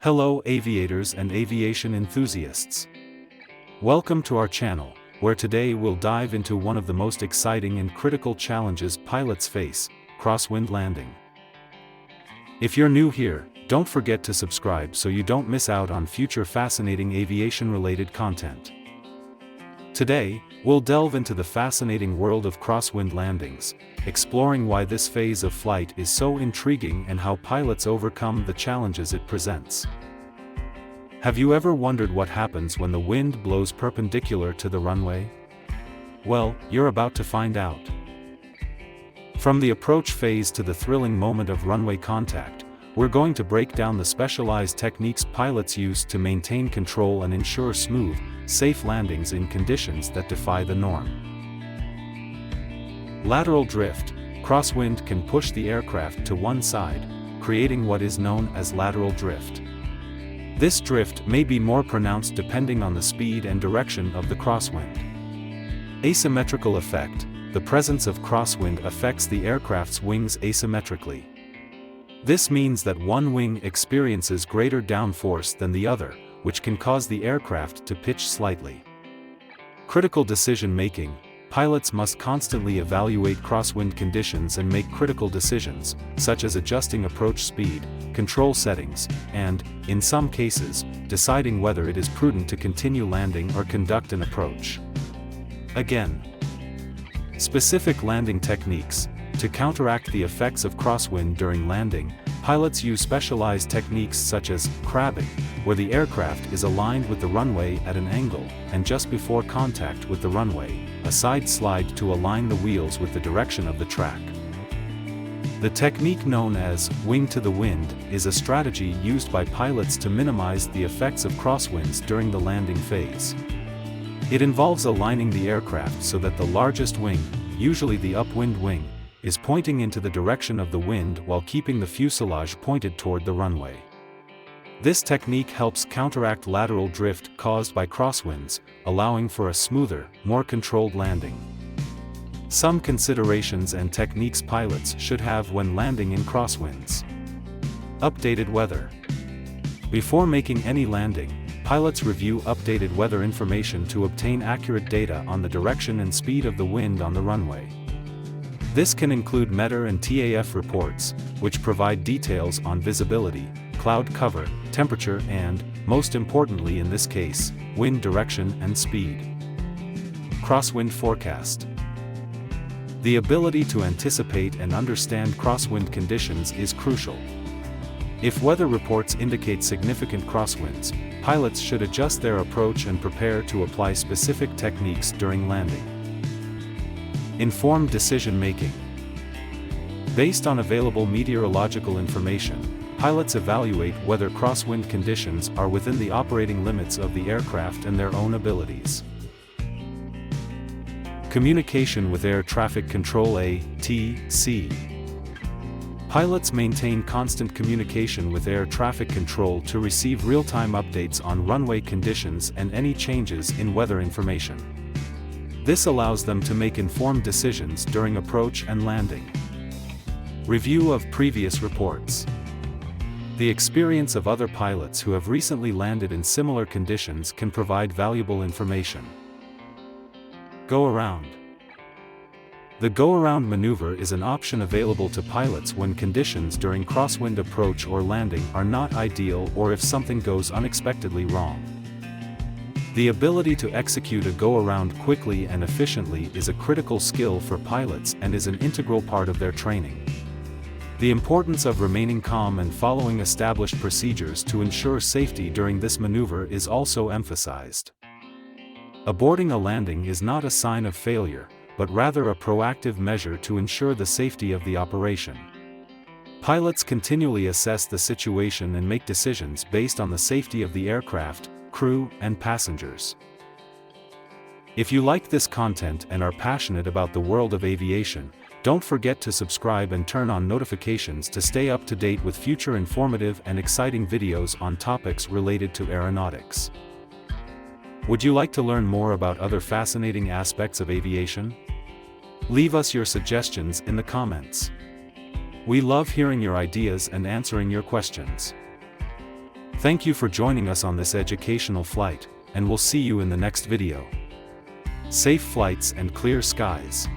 Hello aviators and aviation enthusiasts. Welcome to our channel, where today we'll dive into one of the most exciting and critical challenges pilots face, crosswind landing. If you're new here, don't forget to subscribe so you don't miss out on future fascinating aviation-related content. Today, we'll delve into the fascinating world of crosswind landings, exploring why this phase of flight is so intriguing and how pilots overcome the challenges it presents. Have you ever wondered what happens when the wind blows perpendicular to the runway? Well, you're about to find out. From the approach phase to the thrilling moment of runway contact, we're going to break down the specialized techniques pilots use to maintain control and ensure smooth, safe landings in conditions that defy the norm. Lateral drift. Crosswind can push the aircraft to one side, creating what is known as lateral drift. This drift may be more pronounced depending on the speed and direction of the crosswind. Asymmetrical effect. The presence of crosswind affects the aircraft's wings asymmetrically. This means that one wing experiences greater downforce than the other, which can cause the aircraft to pitch slightly. Critical decision-making. Pilots must constantly evaluate crosswind conditions and make critical decisions, such as adjusting approach speed, control settings, and, in some cases, deciding whether it is prudent to continue landing or conduct an approach. Again, specific landing techniques. To counteract the effects of crosswind during landing, pilots use specialized techniques such as crabbing, where the aircraft is aligned with the runway at an angle, and just before contact with the runway, a side slide to align the wheels with the direction of the track. The technique known as wing to the wind is a strategy used by pilots to minimize the effects of crosswinds during the landing phase. It involves aligning the aircraft so that the largest wing, usually the upwind wing, is pointing into the direction of the wind while keeping the fuselage pointed toward the runway. This technique helps counteract lateral drift caused by crosswinds, allowing for a smoother, more controlled landing. Some considerations and techniques pilots should have when landing in crosswinds. Updated weather. Before making any landing, pilots review updated weather information to obtain accurate data on the direction and speed of the wind on the runway. This can include METEOR and TAF reports, which provide details on visibility, cloud cover, temperature and, most importantly in this case, wind direction and speed. Crosswind forecast. The ability to anticipate and understand crosswind conditions is crucial. If weather reports indicate significant crosswinds, pilots should adjust their approach and prepare to apply specific techniques during landing. Informed decision-making. Based on available meteorological information, pilots evaluate whether crosswind conditions are within the operating limits of the aircraft and their own abilities. Communication with Air Traffic Control (ATC). Pilots maintain constant communication with air traffic control to receive real-time updates on runway conditions and any changes in weather information. This allows them to make informed decisions during approach and landing. Review of previous reports. The experience of other pilots who have recently landed in similar conditions can provide valuable information. Go-around. The go-around maneuver is an option available to pilots when conditions during crosswind approach or landing are not ideal or if something goes unexpectedly wrong. The ability to execute a go-around quickly and efficiently is a critical skill for pilots and is an integral part of their training. The importance of remaining calm and following established procedures to ensure safety during this maneuver is also emphasized. Aborting a landing is not a sign of failure, but rather a proactive measure to ensure the safety of the operation. Pilots continually assess the situation and make decisions based on the safety of the aircraft, crew, and passengers. If you like this content and are passionate about the world of aviation, don't forget to subscribe and turn on notifications to stay up to date with future informative and exciting videos on topics related to aeronautics. Would you like to learn more about other fascinating aspects of aviation? Leave us your suggestions in the comments. We love hearing your ideas and answering your questions. Thank you for joining us on this educational flight, and we'll see you in the next video. Safe flights and clear skies.